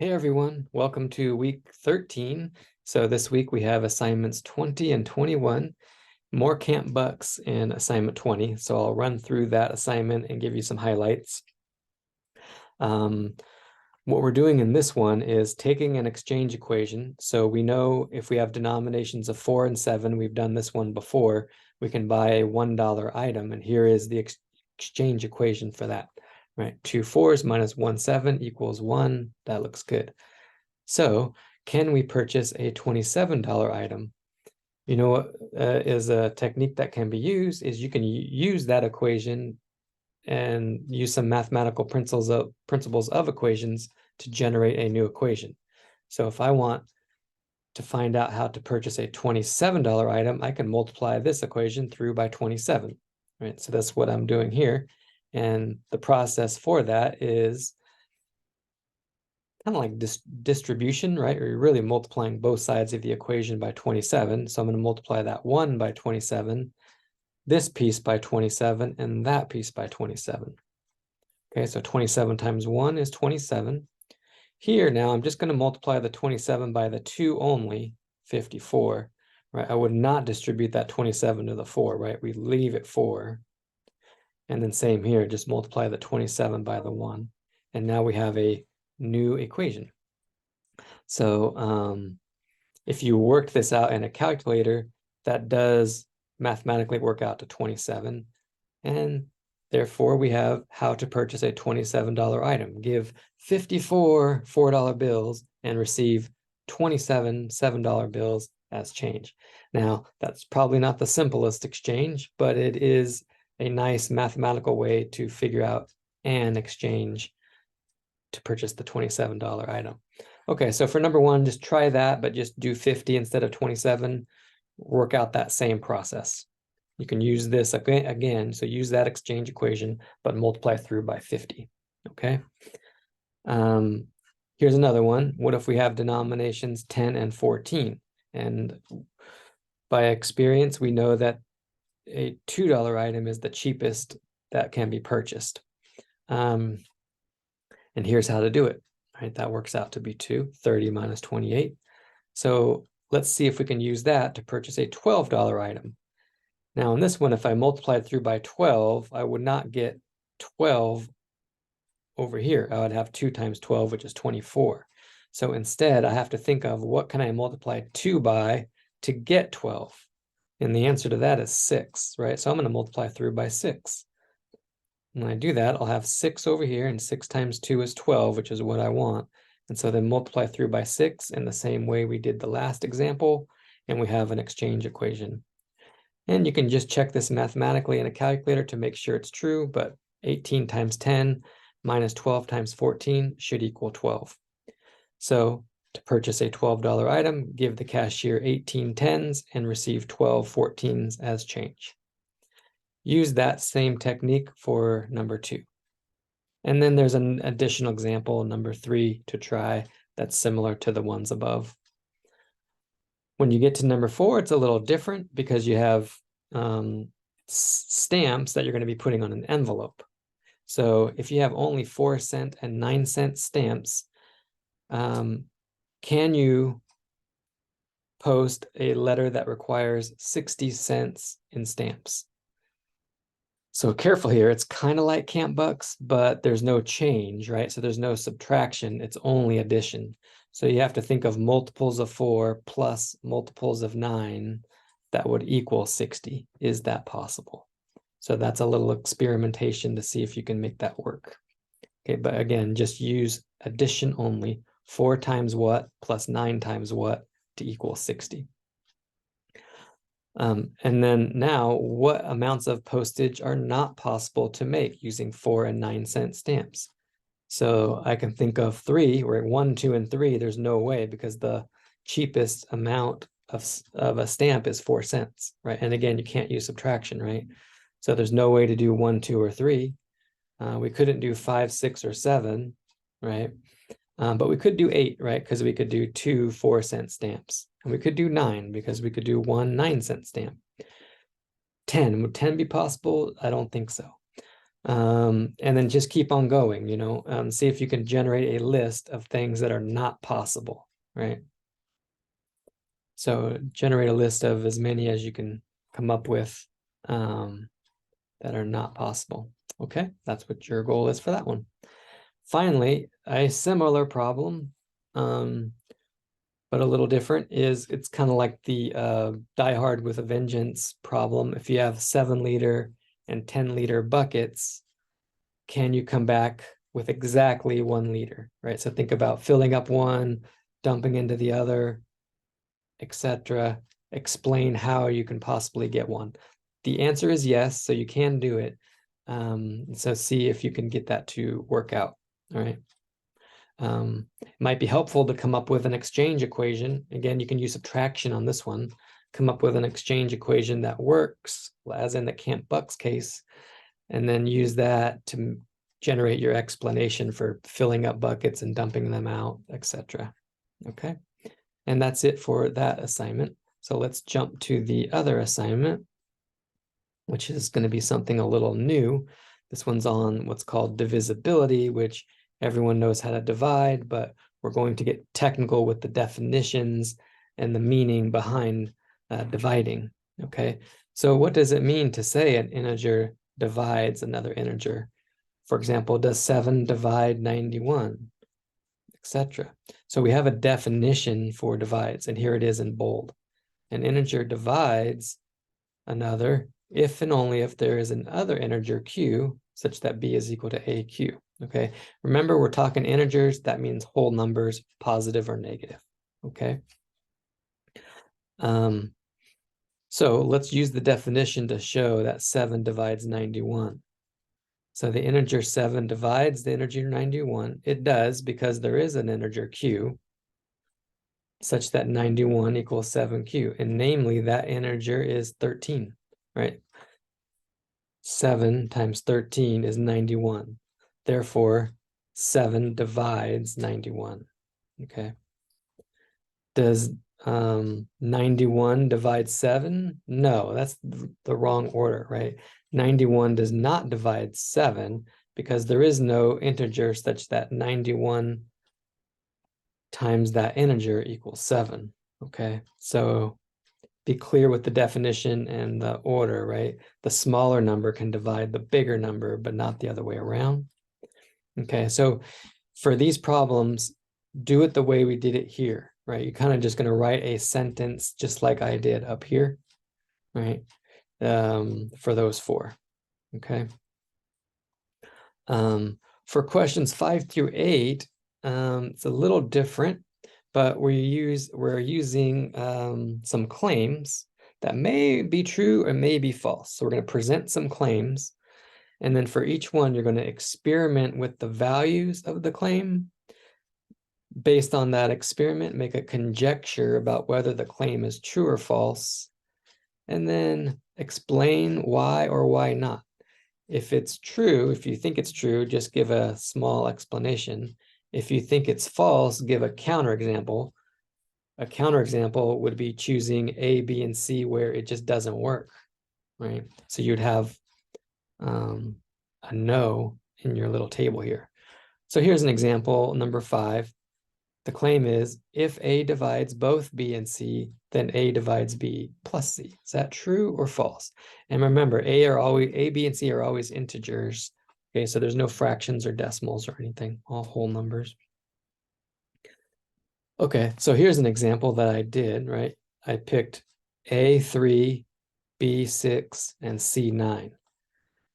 Hey everyone, welcome to week 13. So this week we have assignments 20 and 21, more camp bucks in assignment 20. So I'll run through that assignment and give you some highlights. What we're doing in this one is taking an exchange equation. So we know if we have denominations of 4 and 7, we've done this one before, we can buy a $1 item. And here is the exchange equation for that. Right, 2 4s minus 1 7 equals 1. That looks good. So can we purchase a $27 item? You know what is a technique that can be used is you can use that equation and use some mathematical principles of equations to generate a new equation. So if I want to find out how to purchase a $27 item, I can multiply this equation through by 27. Right, so that's what I'm doing here. And the process for that is kind of like distribution, right? Or you're really multiplying both sides of the equation by 27. So I'm going to multiply that 1 by 27, this piece by 27, and that piece by 27. Okay, so 27 times 1 is 27. Here now, I'm just going to multiply the 27 by the 2 only, 54. Right? I would not distribute that 27 to the 4, right? We leave it 4. And then same here, just multiply the 27 by the 1. And now we have a new equation. So if you work this out in a calculator, that does mathematically work out to 27. And therefore, we have how to purchase a $27 item. Give 54 $4 bills and receive 27 $7 bills as change. Now, that's probably not the simplest exchange, but it is a nice mathematical way to figure out an exchange to purchase the $27 item. Okay, so for number one, just try that, but just do 50 instead of 27. Work out that same process. You can use this again, so use that exchange equation, but multiply through by 50, okay? Here's another one. What if we have denominations 10 and 14? And by experience, we know that a $2 item is the cheapest that can be purchased. And here's how to do it. Right, that works out to be 30 minus 28. So let's see if we can use that to purchase a $12 item. Now in this one, if I multiply it through by 12, I would not get 12 over here. I would have 2 times 12, which is 24. So instead, I have to think of what can I multiply 2 by to get 12? And the answer to that is 6, right? So I'm going to multiply through by 6. When I do that, I'll have 6 over here, and 6 times 2 is 12, which is what I want. And so then multiply through by 6 in the same way we did the last example, and we have an exchange equation. And you can just check this mathematically in a calculator to make sure it's true, but 18 times 10 minus 12 times 14 should equal 12. So to purchase a $12 item, give the cashier 18 10s and receive 12 14s as change. Use that same technique for number 2. And then there's an additional example, number 3, to try that's similar to the ones above. When you get to number 4, it's a little different because you have stamps that you're going to be putting on an envelope. So if you have only 4-cent and 9-cent stamps, can you post a letter that requires 60 cents in stamps? So careful here, it's kind of like camp bucks, but there's no change, right? So there's no subtraction, it's only addition. So you have to think of multiples of 4 plus multiples of 9 that would equal 60. Is that possible? So that's a little experimentation to see if you can make that work. Okay, but again, just use addition only. 4 times what plus 9 times what to equal 60. And then now, what amounts of postage are not possible to make using 4 and 9-cent stamps? So I can think of 3, where 1, 2, and 3, there's no way because the cheapest amount of a stamp is 4 cents, right? And again, you can't use subtraction, right? So there's no way to do 1, 2, or 3. We couldn't do 5, 6, or 7, right? But we could do 8, right? Because we could do 2 4-cent stamps. And we could do 9 because we could do 1 9-cent stamp. 10, would 10 be possible? I don't think so. And then just keep on going, see if you can generate a list of things that are not possible, right? So generate a list of as many as you can come up with that are not possible. Okay, that's what your goal is for that one. Finally, a similar problem, but a little different, is it's kind of like the Die Hard with a Vengeance problem. If you have 7-liter and 10-liter buckets, can you come back with exactly 1 liter, right? So think about filling up one, dumping into the other, etc. Explain how you can possibly get one. The answer is yes, so you can do it. So see if you can get that to work out, all right? It might be helpful to come up with an exchange equation. Again, you can use subtraction on this one. Come up with an exchange equation that works, as in the Camp-Bucks case, and then use that to generate your explanation for filling up buckets and dumping them out, etc. Okay, and that's it for that assignment. So let's jump to the other assignment, which is going to be something a little new. This one's on what's called divisibility, which everyone knows how to divide, but we're going to get technical with the definitions and the meaning behind dividing. Okay, so what does it mean to say an integer divides another integer? For example, does 7 divide 91, etc.? So we have a definition for divides, and here it is in bold. An integer divides another if and only if there is another integer q such that b is equal to aq. Okay, remember we're talking integers, that means whole numbers, positive or negative. Okay, so let's use the definition to show that 7 divides 91. So the integer 7 divides the integer 91. It does, because there is an integer q such that 91 equals 7q, and namely that integer is 13, right? 7 times 13 is 91. Therefore, 7 divides 91. Okay. Does 91 divide 7? No, that's the wrong order, right? 91 does not divide 7 because there is no integer such that 91 times that integer equals 7. Okay, so be clear with the definition and the order, right? The smaller number can divide the bigger number, but not the other way around. Okay, so for these problems, do it the way we did it here, right? You're kind of just going to write a sentence just like I did up here, right? For those 4, okay? For questions 5 through 8, it's a little different, but we're using some claims that may be true or may be false. So we're going to present some claims, and then for each one, you're going to experiment with the values of the claim. Based on that experiment, make a conjecture about whether the claim is true or false, and then explain why or why not. If it's true, if you think it's true, just give a small explanation. If you think it's false, give a counterexample. A counterexample would be choosing A, B, and C where it just doesn't work, right? So you'd have a no in your little table here. So here's an example, number 5. The claim is, if A divides both B and C, then A divides B plus C. Is that true or false? And remember, A, B, and C are always integers. Okay, so there's no fractions or decimals or anything, all whole numbers. Okay, so here's an example that I did, right? I picked A3, B6, and C9.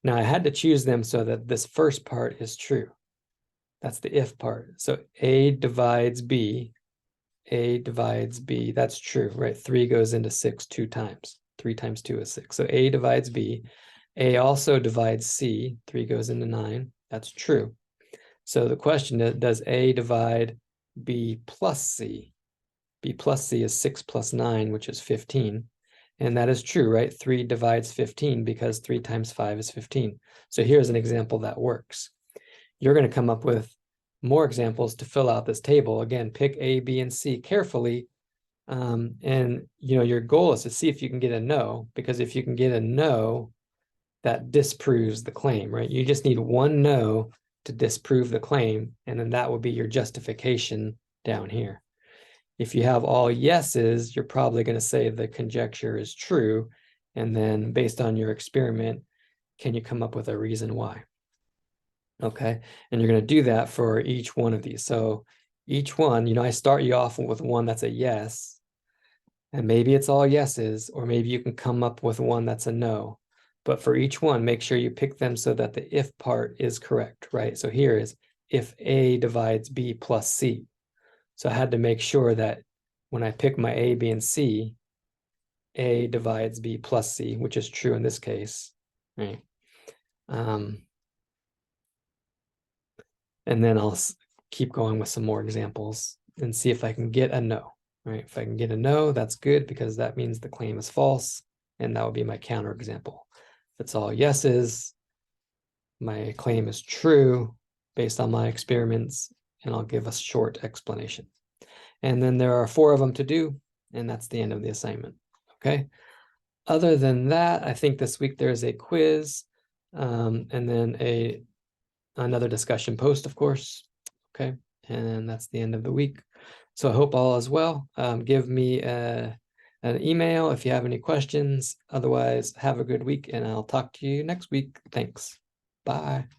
Now I had to choose them so that this first part is true. That's the if part. So A divides B, A divides B, that's true, right? 3 goes into 6 2 times. 3 times 2 is 6. So A divides B. A also divides C, 3 goes into 9. That's true. So the question is, does A divide B plus C? B plus C is 6 plus 9, which is 15. And that is true, right? 3 divides 15 because 3 times 5 is 15. So here's an example that works. You're going to come up with more examples to fill out this table. Again, pick A, B, and C carefully. And your goal is to see if you can get a no, because if you can get a no, that disproves the claim, right? You just need one no to disprove the claim, and then that will be your justification down here. If you have all yeses, you're probably going to say the conjecture is true, and then based on your experiment, can you come up with a reason why? Okay, and you're going to do that for each one of these. So each one, I start you off with one that's a yes, and maybe it's all yeses, or maybe you can come up with one that's a no. But for each one, make sure you pick them so that the if part is correct, right? So here is if A divides B plus C. So I had to make sure that when I pick my A, B, and C, A divides B plus C, which is true in this case, right? And then I'll keep going with some more examples and see if I can get a no, right? If I can get a no, that's good because that means the claim is false, and that would be my counterexample. If it's all yeses, my claim is true based on my experiments, and I'll give a short explanation. And then there are 4 of them to do, and that's the end of the assignment, okay? Other than that, I think this week there's a quiz, and then another discussion post, of course, okay? And that's the end of the week. So I hope all is well. Give me an email if you have any questions. Otherwise, have a good week, and I'll talk to you next week. Thanks. Bye.